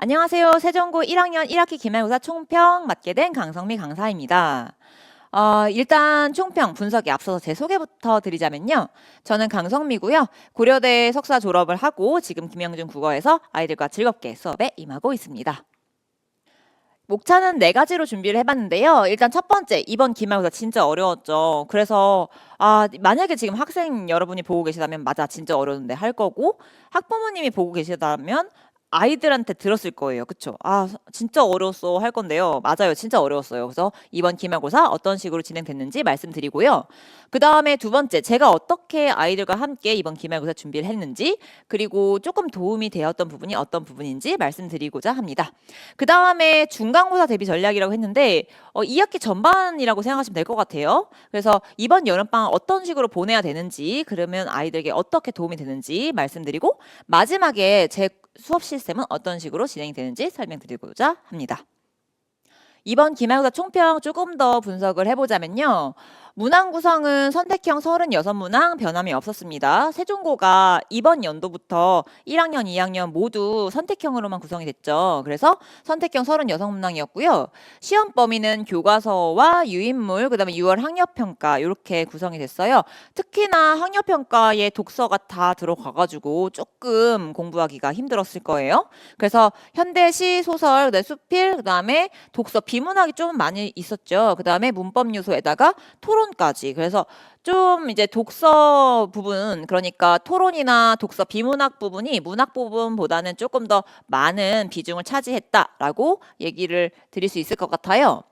안녕하세요. 세종고 1학년 1학기 기말고사 총평 맡게 된 강성미 강사입니다. 일단 총평 분석에 앞서서 제 소개부터 드리자면요. 저는 강성미고요. 고려대 석사 졸업을 하고 지금 김영준 국어에서 아이들과 즐겁게 수업에 임하고 있습니다. 목차는 4가지로 준비를 해봤는데요. 일단 첫 번째, 이번 기말고사 진짜 어려웠죠. 그래서 만약에 지금 학생 여러분이 보고 계시다면 맞아, 진짜 어려운데 할 거고, 학부모님이 보고 계시다면 아이들한테 들었을 거예요. 그쵸? 진짜 어려웠어 할 건데요. 맞아요. 진짜 어려웠어요. 그래서 이번 기말고사 어떤 식으로 진행됐는지 말씀드리고요. 그 다음에 두 번째, 제가 어떻게 아이들과 함께 이번 기말고사 준비를 했는지, 그리고 조금 도움이 되었던 부분이 어떤 부분인지 말씀드리고자 합니다. 그 다음에 중간고사 대비 전략이라고 했는데 2학기 전반이라고 생각하시면 될 것 같아요. 그래서 이번 여름방학 어떤 식으로 보내야 되는지, 그러면 아이들에게 어떻게 도움이 되는지 말씀드리고, 마지막에 제 수업 시스템은 어떤 식으로 진행이 되는지 설명드리고자 합니다. 이번 기말고사 총평 조금 더 분석을 해보자면요. 문항 구성은 선택형 36문항 변함이 없었습니다. 세종고가 이번 연도부터 1학년, 2학년 모두 선택형으로만 구성이 됐죠. 그래서 선택형 36문항이었고요. 시험 범위는 교과서와 유인물, 그 다음에 6월 학력평가 이렇게 구성이 됐어요. 특히나 학력평가에 독서가 다 들어가가지고 조금 공부하기가 힘들었을 거예요. 그래서 현대시, 소설, 수필, 그 다음에 독서, 비문학이 좀 많이 있었죠. 그 다음에 문법 요소에다가 토론까지. 그래서 좀 이제 독서 부분, 그러니까 토론이나 독서 비문학 부분이 문학 부분보다는 조금 더 많은 비중을 차지했다라고 얘기를 드릴 수 있을 것 같아요.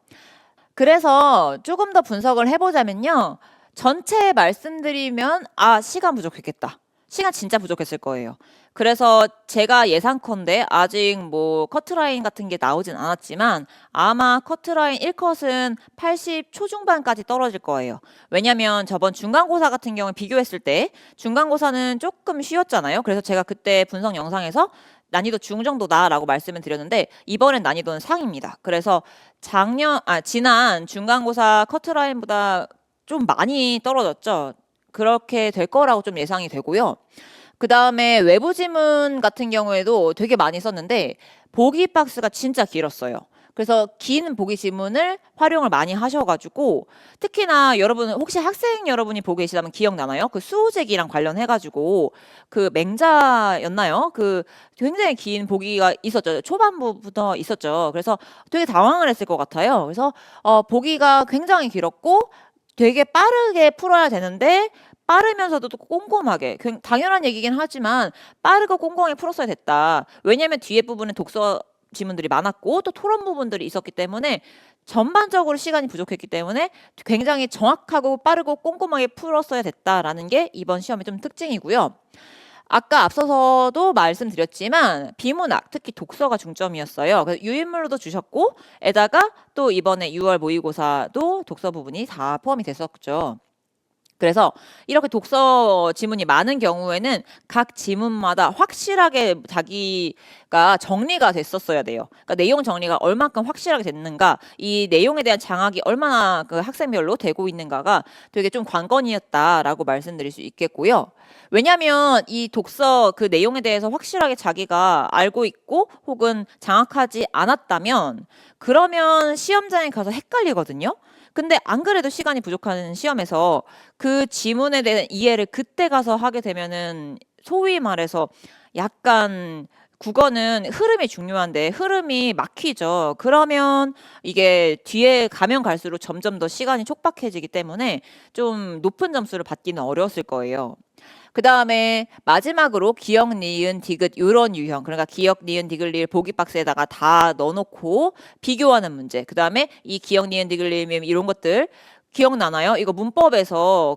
그래서 조금 더 분석을 해보자면요. 전체 말씀드리면 시간 부족했겠다. 시간 진짜 부족했을 거예요. 그래서 제가 예상컨대 아직 뭐 커트라인 같은 게 나오진 않았지만 아마 커트라인 1컷은 80 초중반까지 떨어질 거예요. 왜냐면 저번 중간고사 같은 경우에 비교했을 때 중간고사는 조금 쉬웠잖아요. 그래서 제가 그때 분석 영상에서 난이도 중 정도다라고 말씀을 드렸는데 이번엔 난이도는 상입니다. 그래서 지난 중간고사 커트라인보다 좀 많이 떨어졌죠. 그렇게 될 거라고 좀 예상이 되고요. 그 다음에 외부 지문 같은 경우에도 되게 많이 썼는데 보기 박스가 진짜 길었어요. 그래서 긴 보기 지문을 활용을 많이 하셔가지고 특히나 여러분 혹시 학생 여러분이 보고 계시다면 기억나나요? 그 수호제기랑 관련해가지고 그 맹자였나요? 그 굉장히 긴 보기가 있었죠. 초반부부터 있었죠. 그래서 되게 당황을 했을 것 같아요. 그래서 보기가 굉장히 길었고 되게 빠르게 풀어야 되는데 빠르면서도 또 꼼꼼하게 당연한 얘기긴 하지만 빠르고 꼼꼼하게 풀었어야 됐다. 왜냐면 뒤에 부분에 독서 지문들이 많았고 또 토론 부분들이 있었기 때문에 전반적으로 시간이 부족했기 때문에 굉장히 정확하고 빠르고 꼼꼼하게 풀었어야 됐다라는 게 이번 시험의 좀 특징이고요. 아까 앞서서도 말씀드렸지만 비문학, 특히 독서가 중점이었어요. 그래서 유인물로도 주셨고 에다가 또 이번에 6월 모의고사도 독서 부분이 다 포함이 됐었죠. 그래서 이렇게 독서 지문이 많은 경우에는 각 지문마다 확실하게 자기가 정리가 됐었어야 돼요. 그러니까 내용 정리가 얼만큼 확실하게 됐는가, 이 내용에 대한 장악이 얼마나 그 학생별로 되고 있는가가 되게 좀 관건이었다라고 말씀드릴 수 있겠고요. 왜냐하면 이 독서 그 내용에 대해서 확실하게 자기가 알고 있고 혹은 장악하지 않았다면 그러면 시험장에 가서 헷갈리거든요. 근데 안 그래도 시간이 부족한 시험에서 그 지문에 대한 이해를 그때 가서 하게 되면은 소위 말해서 약간 국어는 흐름이 중요한데 흐름이 막히죠. 그러면 이게 뒤에 가면 갈수록 점점 더 시간이 촉박해지기 때문에 좀 높은 점수를 받기는 어려웠을 거예요. 그 다음에 마지막으로 기억, 니은, 디귿 이런 유형, 그러니까 기억, 니은, 디귿, 리을 보기 박스에다가 다 넣어놓고 비교하는 문제. 그 다음에 이 기억, 니은, 디귿, 리을 이런 것들 기억나나요? 이거 문법에서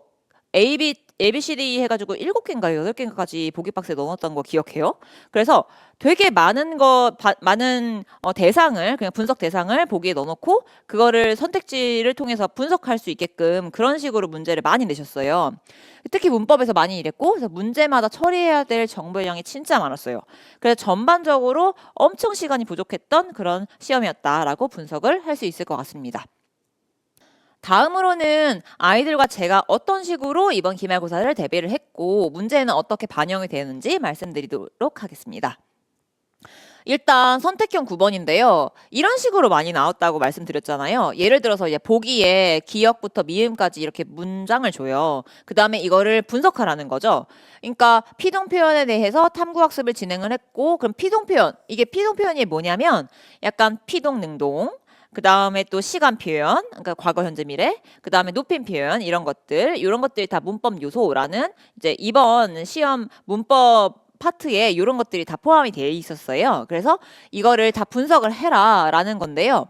ABCD 해가지고 7개인가 8개인가까지 보기 박스에 넣어놨던 거 기억해요? 그래서 되게 많은 대상을, 그냥 분석 대상을 보기에 넣어놓고 그거를 선택지를 통해서 분석할 수 있게끔 그런 식으로 문제를 많이 내셨어요. 특히 문법에서 많이 이랬고, 그래서 문제마다 처리해야 될 정보의 양이 진짜 많았어요. 그래서 전반적으로 엄청 시간이 부족했던 그런 시험이었다라고 분석을 할 수 있을 것 같습니다. 다음으로는 아이들과 제가 어떤 식으로 이번 기말고사를 대비를 했고 문제는 어떻게 반영이 되는지 말씀드리도록 하겠습니다. 일단 선택형 9번인데요. 이런 식으로 많이 나왔다고 말씀드렸잖아요. 예를 들어서 이제 보기에 기역부터 미음까지 이렇게 문장을 줘요. 그 다음에 이거를 분석하라는 거죠. 그러니까 피동 표현에 대해서 탐구 학습을 진행을 했고, 그럼 피동 표현, 이게 피동 표현이 뭐냐면 약간 피동 능동, 그 다음에 또 시간 표현, 그러니까 과거, 현재, 미래, 그 다음에 높임 표현, 이런 것들이 다 문법 요소라는 이제 이번 시험 문법 파트에 이런 것들이 다 포함이 되어 있었어요. 그래서 이거를 다 분석을 해라라는 건데요.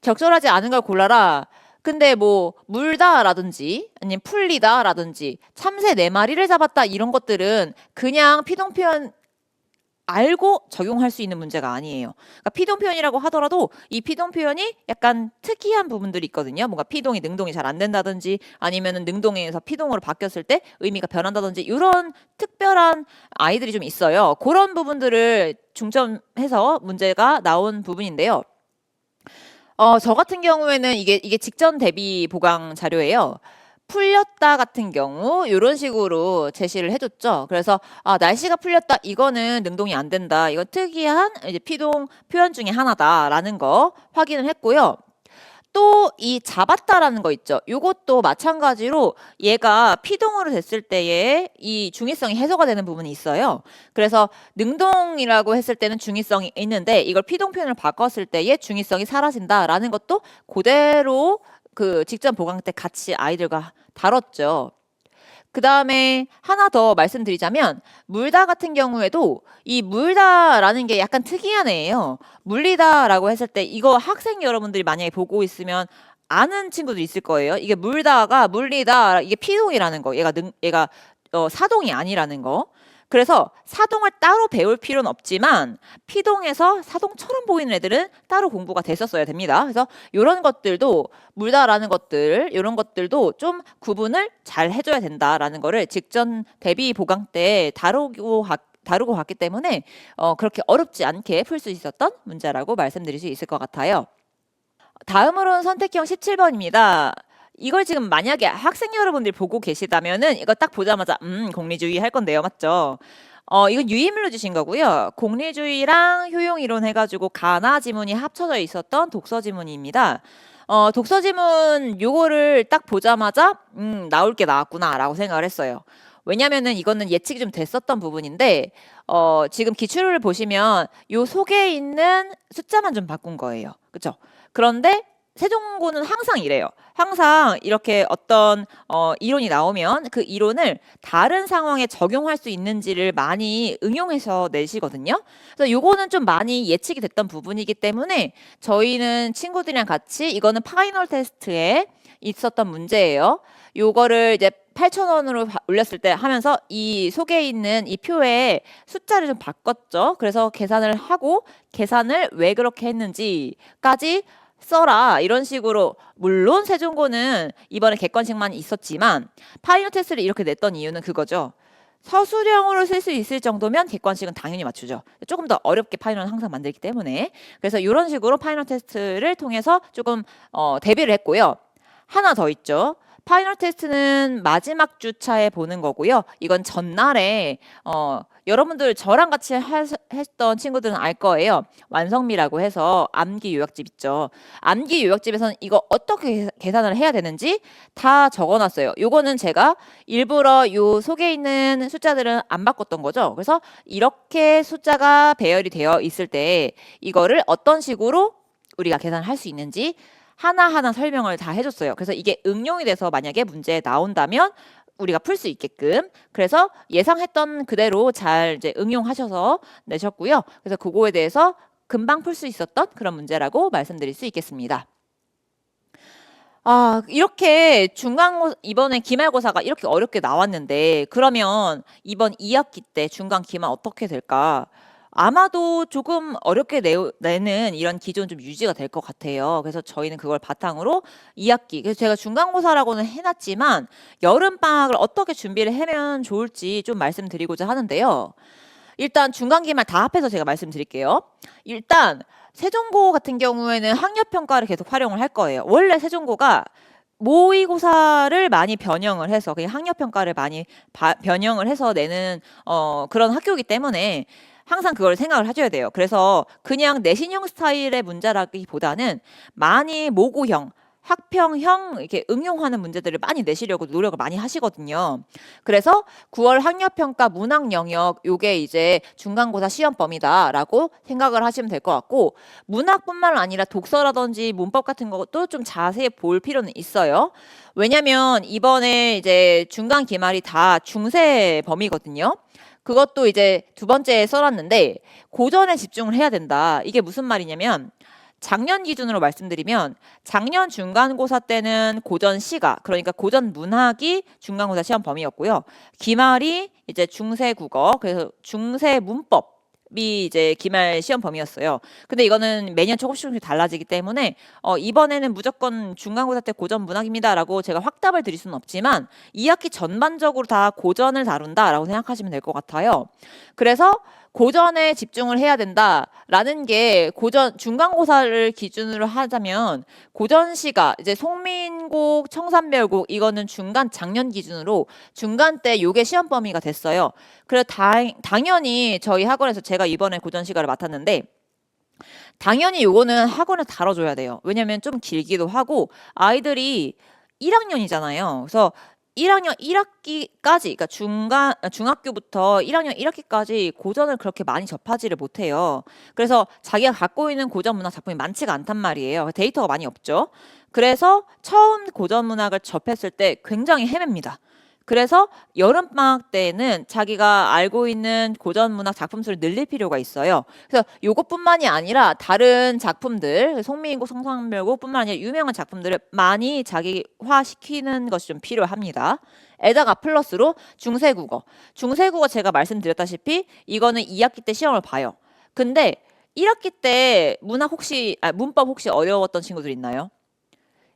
적절하지 않은 걸 골라라. 근데 뭐 물다라든지 아니면 풀리다라든지 참새 네 마리를 잡았다 이런 것들은 그냥 피동 표현 알고 적용할 수 있는 문제가 아니에요. 그러니까 피동 표현이라고 하더라도 이 피동 표현이 약간 특이한 부분들이 있거든요. 뭔가 피동이 능동이 잘 안 된다든지 아니면은 능동에서 피동으로 바뀌었을 때 의미가 변한다든지 이런 특별한 아이들이 좀 있어요. 그런 부분들을 중점해서 문제가 나온 부분인데요. 저 같은 경우에는 이게 직전 대비 보강 자료예요. 풀렸다 같은 경우 이런 식으로 제시를 해줬죠. 그래서 날씨가 풀렸다 이거는 능동이 안 된다. 이건 특이한 이제 피동 표현 중에 하나다라는 거 확인을 했고요. 또 이 잡았다라는 거 있죠. 이것도 마찬가지로 얘가 피동으로 됐을 때에 이 중의성이 해소가 되는 부분이 있어요. 그래서 능동이라고 했을 때는 중의성이 있는데 이걸 피동 표현을 바꿨을 때에 중의성이 사라진다라는 것도 그대로 그 직전 보강 때 같이 아이들과 다뤘죠. 그 다음에 하나 더 말씀드리자면 물다 같은 경우에도 이 물다라는 게 약간 특이한 애예요. 물리다라고 했을 때 이거 학생 여러분들이 만약에 보고 있으면 아는 친구들 있을 거예요. 이게 물다가 물리다 이게 피동이라는 거. 얘가 사동이 아니라는 거. 그래서 사동을 따로 배울 필요는 없지만 피동에서 사동처럼 보이는 애들은 따로 공부가 됐었어야 됩니다. 그래서 이런 것들도 물다라는 것들 이런 것들도 좀 구분을 잘 해줘야 된다라는 거를 직전 대비 보강 때 다루고 갔기 때문에 그렇게 어렵지 않게 풀 수 있었던 문제라고 말씀드릴 수 있을 것 같아요. 다음으로는 선택형 17번입니다. 이걸 지금 만약에 학생 여러분들이 보고 계시다면은 이거 딱 보자마자 공리주의 할 건데요. 맞죠? 이건 유인물로 주신 거고요. 공리주의랑 효용이론 해가지고 가나 지문이 합쳐져 있었던 독서 지문입니다. 독서 지문 요거를 딱 보자마자 나올 게 나왔구나라고 생각을 했어요. 왜냐면은 이거는 예측이 좀 됐었던 부분인데 지금 기출을 보시면 요 속에 있는 숫자만 좀 바꾼 거예요. 그쵸? 그런데 세종고는 항상 이래요. 항상 이렇게 어떤 이론이 나오면 그 이론을 다른 상황에 적용할 수 있는지를 많이 응용해서 내시거든요. 그래서 요거는 좀 많이 예측이 됐던 부분이기 때문에 저희는 친구들이랑 같이 이거는 파이널 테스트에 있었던 문제예요. 요거를 이제 8,000원으로 올렸을 때 하면서 이 속에 있는 이 표에 숫자를 좀 바꿨죠. 그래서 계산을 하고 계산을 왜 그렇게 했는지까지 써라 이런 식으로. 물론 세종고는 이번에 객관식만 있었지만 파이널 테스트를 이렇게 냈던 이유는 그거죠. 서술형으로 쓸 수 있을 정도면 객관식은 당연히 맞추죠. 조금 더 어렵게 파이널은 항상 만들기 때문에. 그래서 이런 식으로 파이널 테스트를 통해서 조금 대비를 했고요. 하나 더 있죠. 파이널 테스트는 마지막 주차에 보는 거고요. 이건 전날에 여러분들 저랑 같이 했던 친구들은 알 거예요. 완성미라고 해서 암기 요약집 있죠. 암기 요약집에서는 이거 어떻게 계산을 해야 되는지 다 적어놨어요. 요거는 제가 일부러 요 속에 있는 숫자들은 안 바꿨던 거죠. 그래서 이렇게 숫자가 배열이 되어 있을 때 이거를 어떤 식으로 우리가 계산을 할 수 있는지 하나하나 설명을 다 해줬어요. 그래서 이게 응용이 돼서 만약에 문제에 나온다면 우리가 풀 수 있게끔. 그래서 예상했던 그대로 잘 이제 응용하셔서 내셨고요. 그래서 그거에 대해서 금방 풀 수 있었던 그런 문제라고 말씀드릴 수 있겠습니다. 이렇게 이번에 기말고사가 이렇게 어렵게 나왔는데 그러면 이번 2학기 때 중간 기말 어떻게 될까? 아마도 조금 어렵게 내는 이런 기존 좀 유지가 될 것 같아요. 그래서 저희는 그걸 바탕으로 2학기, 그래서 제가 중간고사라고는 해놨지만 여름방학을 어떻게 준비를 하면 좋을지 좀 말씀드리고자 하는데요. 일단 중간기말 다 합해서 제가 말씀드릴게요. 일단 세종고 같은 경우에는 학력평가를 계속 활용을 할 거예요. 원래 세종고가 모의고사를 많이 변형을 해서 그냥 학력평가를 많이 변형을 해서 내는 그런 학교이기 때문에 항상 그걸 생각을 하셔야 돼요. 그래서 그냥 내신형 스타일의 문제라기보다는 많이 모고형, 학평형 이렇게 응용하는 문제들을 많이 내시려고 노력을 많이 하시거든요. 그래서 9월 학력평가 문학 영역 요게 이제 중간고사 시험 범위다라고 생각을 하시면 될 것 같고, 문학뿐만 아니라 독서라든지 문법 같은 것도 좀 자세히 볼 필요는 있어요. 왜냐면 이번에 이제 중간 기말이 다 중세 범위거든요. 그것도 이제 두 번째에 써놨는데 고전에 집중을 해야 된다. 이게 무슨 말이냐면 작년 기준으로 말씀드리면 작년 중간고사 때는 고전 시가, 그러니까 고전 문학이 중간고사 시험 범위였고요. 기말이 이제 중세 국어, 그래서 중세 문법이 이제 기말 시험 범위였어요. 근데 이거는 매년 조금씩 달라지기 때문에 이번에는 무조건 중간고사 때 고전 문학입니다라고 제가 확답을 드릴 수는 없지만 2학기 전반적으로 다 고전을 다룬다라고 생각하시면 될 것 같아요. 그래서 고전에 집중을 해야 된다라는 게 고전 중간고사를 기준으로 하자면 고전시가 이제 송민곡, 청산별곡 이거는 중간 작년 기준으로 중간 때 요게 시험 범위가 됐어요. 그래서 당연히 저희 학원에서 제가 이번에 고전시가를 맡았는데 당연히 요거는 학원에 다뤄줘야 돼요. 왜냐면 좀 길기도 하고 아이들이 1학년이잖아요. 그래서 1학년 1학기까지, 그러니까 중학교부터 1학년 1학기까지 고전을 그렇게 많이 접하지를 못해요. 그래서 자기가 갖고 있는 고전 문학 작품이 많지가 않단 말이에요. 데이터가 많이 없죠. 그래서 처음 고전 문학을 접했을 때 굉장히 헤맵니다. 그래서 여름방학 때는 자기가 알고 있는 고전 문학 작품 수를 늘릴 필요가 있어요. 그래서 요것뿐만이 아니라 다른 작품들, 송미인곡, 청산별곡뿐만 아니라 유명한 작품들을 많이 자기화시키는 것이 좀 필요합니다. 에다가 플러스로 중세국어. 중세국어 제가 말씀드렸다시피 이거는 2학기 때 시험을 봐요. 근데 1학기 때 문법 혹시 어려웠던 친구들 있나요?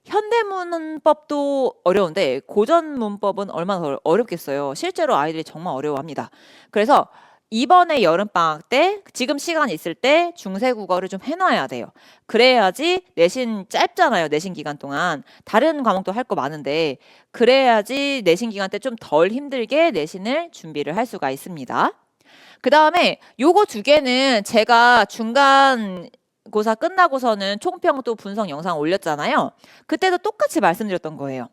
현대문법도 어려운데 고전 문법은 얼마나 더 어렵겠어요. 실제로 아이들이 정말 어려워합니다. 그래서 이번에 여름방학 때 지금 시간 있을 때 중세국어를 좀 해놔야 돼요. 그래야지 내신 짧잖아요. 내신 기간 동안. 다른 과목도 할 거 많은데 그래야지 내신 기간 때 좀 덜 힘들게 내신을 준비를 할 수가 있습니다. 그 다음에 요거 두 개는 제가 중간 고사 끝나고서는 총평 또 분석 영상 올렸잖아요. 그때도 똑같이 말씀드렸던 거예요.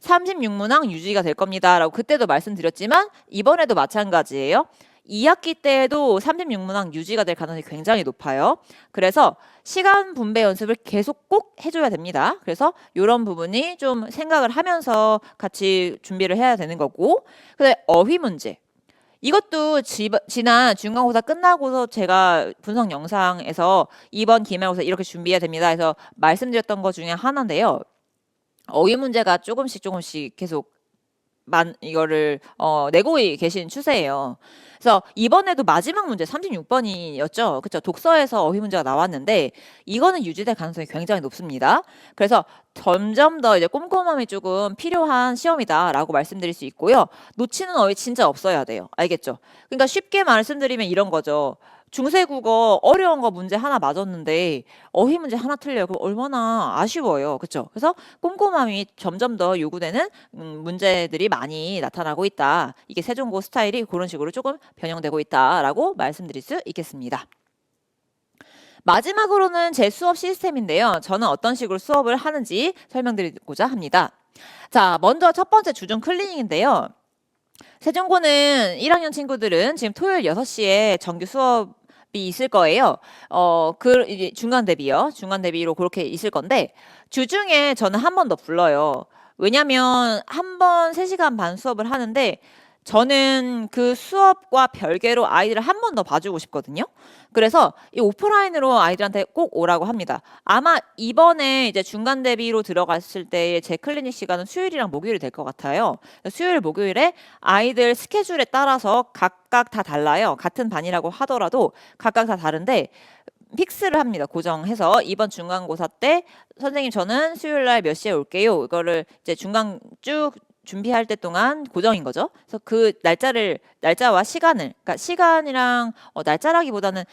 36문항 유지가 될 겁니다. 라고 그때도 말씀드렸지만 이번에도 마찬가지예요. 2학기 때에도 36문항 유지가 될 가능성이 굉장히 높아요. 그래서 시간 분배 연습을 계속 꼭 해줘야 됩니다. 그래서 이런 부분이 좀 생각을 하면서 같이 준비를 해야 되는 거고, 근데 어휘 문제. 이것도 지난 중간고사 끝나고서 제가 분석 영상에서 이번 기말고사 이렇게 준비해야 됩니다 해서 말씀드렸던 것 중에 하나인데요. 어휘 문제가 조금씩 계속 이거를 내고 계신 추세예요. 그래서 이번에도 마지막 문제 36번이었죠. 그쵸? 독서에서 어휘 문제가 나왔는데 이거는 유지될 가능성이 굉장히 높습니다. 그래서 점점 더 이제 꼼꼼함이 조금 필요한 시험이다라고 말씀드릴 수 있고요. 놓치는 어휘 진짜 없어야 돼요. 알겠죠? 그러니까 쉽게 말씀드리면 이런 거죠. 중세국어 어려운 거 문제 하나 맞았는데 어휘 문제 하나 틀려요. 그럼 얼마나 아쉬워요. 그렇죠? 그래서 꼼꼼함이 점점 더 요구되는 문제들이 많이 나타나고 있다. 이게 세종고 스타일이 그런 식으로 조금 변형되고 있다라고 말씀드릴 수 있겠습니다. 마지막으로는 제 수업 시스템인데요. 저는 어떤 식으로 수업을 하는지 설명드리고자 합니다. 자, 먼저 첫 번째 주중 클리닉인데요. 세종고는 1학년 친구들은 지금 토요일 6시에 정규 수업이 있을 거예요. 이제 중간 대비로 그렇게 있을 건데, 주중에 저는 한 번 더 불러요. 왜냐면 한 번 3시간 반 수업을 하는데, 저는 그 수업과 별개로 아이들을 한 번 더 봐주고 싶거든요. 그래서 이 오프라인으로 아이들한테 꼭 오라고 합니다. 아마 이번에 이제 중간 대비로 들어갔을 때의 제 클리닉 시간은 수요일이랑 목요일이 될 것 같아요. 수요일, 목요일에 아이들 스케줄에 따라서 각각 다 달라요. 같은 반이라고 하더라도 각각 다 다른데 픽스를 합니다. 고정해서 이번 중간고사 때 선생님 저는 수요일 날 몇 시에 올게요. 이거를 이제 중간 쭉 준비할 때 동안 고정인 거죠. 그래서 그 날짜와 시간을, 그러니까 시간이랑 날짜라기보다는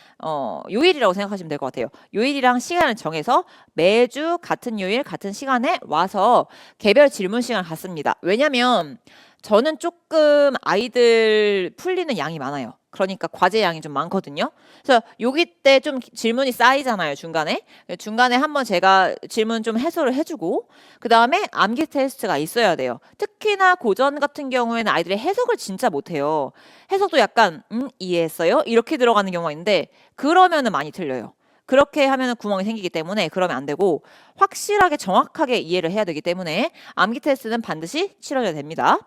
요일이라고 생각하시면 될 것 같아요. 요일이랑 시간을 정해서 매주 같은 요일 같은 시간에 와서 개별 질문 시간을 갖습니다. 왜냐면 저는 조금 아이들 풀리는 양이 많아요. 그러니까 과제 양이 좀 많거든요. 그래서 여기 때 좀 질문이 쌓이잖아요, 중간에. 중간에 한번 제가 질문 좀 해소를 해주고, 그 다음에 암기 테스트가 있어야 돼요. 특히나 고전 같은 경우에는 아이들이 해석을 진짜 못해요. 해석도 약간, 이해했어요? 이렇게 들어가는 경우가 있는데, 그러면은 많이 틀려요. 그렇게 하면은 구멍이 생기기 때문에 그러면 안 되고, 확실하게 정확하게 이해를 해야 되기 때문에 암기 테스트는 반드시 치러야 됩니다.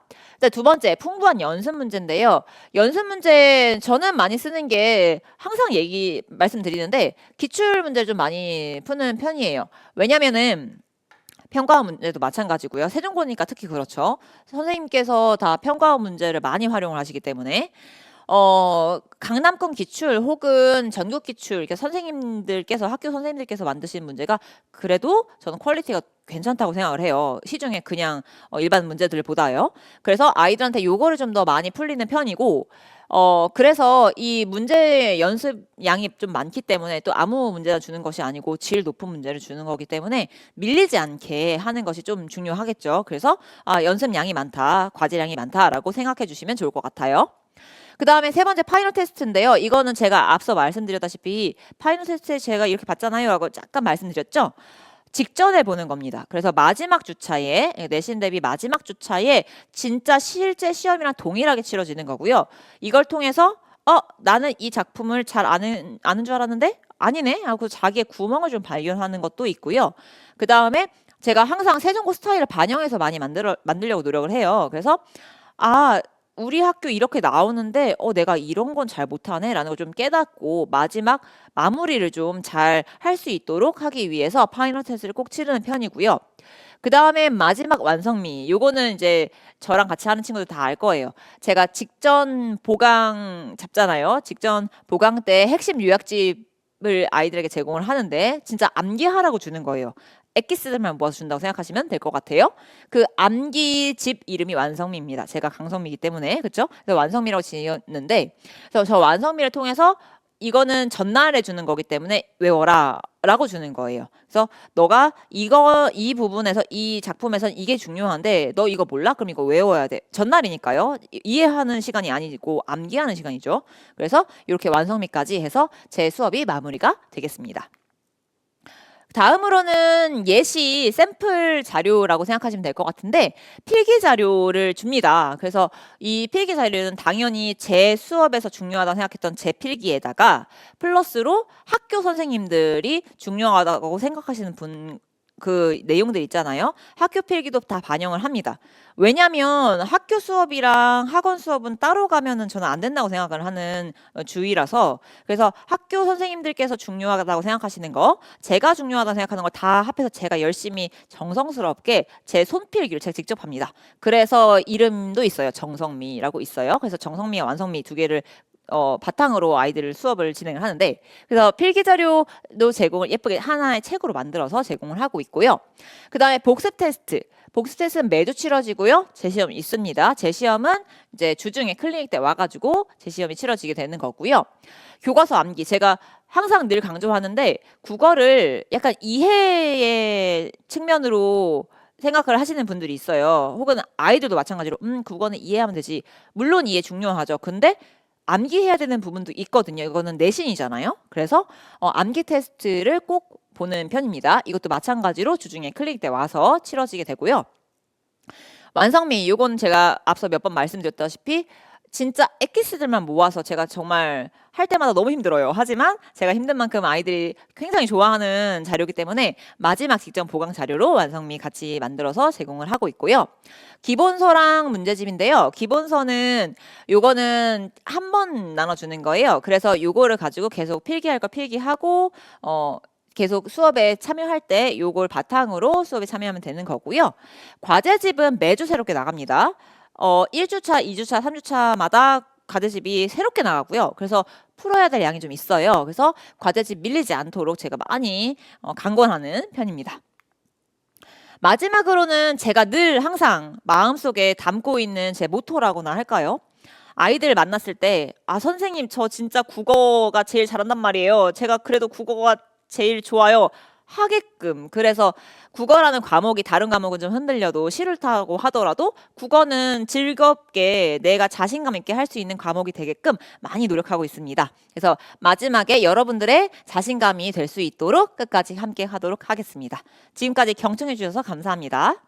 두 번째, 풍부한 연습 문제인데요. 연습 문제 저는 많이 쓰는 게 항상 말씀드리는데 기출 문제를 좀 많이 푸는 편이에요. 왜냐면은 평가원 문제도 마찬가지고요. 세종고니까 특히 그렇죠. 선생님께서 다 평가원 문제를 많이 활용을 하시기 때문에 강남권 기출 혹은 전국 기출 이렇게 선생님들께서 학교 선생님들께서 만드신 문제가 그래도 저는 퀄리티가 괜찮다고 생각을 해요. 시중에 그냥 일반 문제들보다요. 그래서 아이들한테 요거를 좀 더 많이 풀리는 편이고 그래서 이 문제 연습 양이 좀 많기 때문에 또 아무 문제나 주는 것이 아니고 질 높은 문제를 주는 거기 때문에 밀리지 않게 하는 것이 좀 중요하겠죠. 그래서 연습 양이 많다, 과제량이 많다라고 생각해 주시면 좋을 것 같아요. 그 다음에 세 번째 파이널 테스트인데요. 이거는 제가 앞서 말씀드렸다시피 파이널 테스트에 제가 이렇게 봤잖아요 라고 잠깐 말씀드렸죠. 직전에 보는 겁니다. 그래서 마지막 주차에 내신 대비 마지막 주차에 진짜 실제 시험이랑 동일하게 치러지는 거고요. 이걸 통해서 나는 이 작품을 잘 아는 줄 알았는데 아니네 하고 자기의 구멍을 좀 발견하는 것도 있고요. 그 다음에 제가 항상 세종고 스타일을 반영해서 많이 만들려고 노력을 해요. 그래서 우리 학교 이렇게 나오는데 내가 이런 건 잘 못하네 라는 걸 좀 깨닫고 마지막 마무리를 좀 잘 할 수 있도록 하기 위해서 파이널 테스트를 꼭 치르는 편이고요. 그 다음에 마지막 완성미 요거는 이제 저랑 같이 하는 친구들 다 알 거예요. 제가 직전 보강 잡잖아요. 직전 보강 때 핵심 요약집을 아이들에게 제공을 하는데 진짜 암기하라고 주는 거예요. 엑기스들만 모아서 준다고 생각하시면 될 것 같아요. 그 암기집 이름이 완성미입니다. 제가 강성미이기 때문에 그렇죠? 그래서 완성미라고 지었는데 그래서 저 완성미를 통해서 이거는 전날에 주는 거기 때문에 외워라 라고 주는 거예요. 그래서 너가 이 부분에서 이 작품에선 이게 중요한데 너 이거 몰라? 그럼 이거 외워야 돼. 전날이니까요. 이해하는 시간이 아니고 암기하는 시간이죠. 그래서 이렇게 완성미까지 해서 제 수업이 마무리가 되겠습니다. 다음으로는 예시 샘플 자료라고 생각하시면 될 것 같은데 필기 자료를 줍니다. 그래서 이 필기 자료는 당연히 제 수업에서 중요하다고 생각했던 제 필기에다가 플러스로 학교 선생님들이 중요하다고 생각하시는 그 내용들 있잖아요. 학교 필기도 다 반영을 합니다. 왜냐면 학교 수업이랑 학원 수업은 따로 가면은 저는 안 된다고 생각을 하는 주의라서 그래서 학교 선생님들께서 중요하다고 생각하시는 거 제가 중요하다고 생각하는 걸 다 합해서 제가 열심히 정성스럽게 제 손필기를 제가 직접 합니다. 그래서 이름도 있어요. 정성미라고 있어요. 그래서 정성미와 완성미 두 개를 바탕으로 아이들 수업을 진행을 하는데 그래서 필기 자료도 제공을 예쁘게 하나의 책으로 만들어서 제공을 하고 있고요. 그 다음에 복습 테스트. 복습 테스트는 매주 치러지고요. 재시험이 있습니다. 재시험은 이제 주중에 클리닉 때 와가지고 재시험이 치러지게 되는 거고요. 교과서 암기. 제가 항상 늘 강조하는데 국어를 약간 이해의 측면으로 생각을 하시는 분들이 있어요. 혹은 아이들도 마찬가지로 국어는 이해하면 되지. 물론 이해 중요하죠. 근데 암기해야 되는 부분도 있거든요. 이거는 내신이잖아요. 그래서 암기 테스트를 꼭 보는 편입니다. 이것도 마찬가지로 주중에 클릭 때 와서 치러지게 되고요. 완성미, 이건 제가 앞서 몇 번 말씀드렸다시피 진짜 엑기스들만 모아서 제가 정말 할 때마다 너무 힘들어요. 하지만 제가 힘든 만큼 아이들이 굉장히 좋아하는 자료이기 때문에 마지막 직전 보강 자료로 완성미 같이 만들어서 제공을 하고 있고요. 기본서랑 문제집인데요. 기본서는 요거는 한 번 나눠주는 거예요. 그래서 요거를 가지고 계속 필기할 거 필기하고 계속 수업에 참여할 때 요걸 바탕으로 수업에 참여하면 되는 거고요. 과제집은 매주 새롭게 나갑니다. 1주차, 2주차, 3주차마다 과제집이 새롭게 나가고요. 그래서 풀어야 될 양이 좀 있어요. 그래서 과제집 밀리지 않도록 제가 많이 강권하는 편입니다. 마지막으로는 제가 늘 항상 마음속에 담고 있는 제 모토라고나 할까요? 아이들 만났을 때 선생님 저 진짜 국어가 제일 잘한단 말이에요. 제가 그래도 국어가 제일 좋아요. 하게끔, 그래서 국어라는 과목이 다른 과목은 좀 흔들려도 싫다고 하더라도 국어는 즐겁게 내가 자신감 있게 할 수 있는 과목이 되게끔 많이 노력하고 있습니다. 그래서 마지막에 여러분들의 자신감이 될 수 있도록 끝까지 함께 하도록 하겠습니다. 지금까지 경청해 주셔서 감사합니다.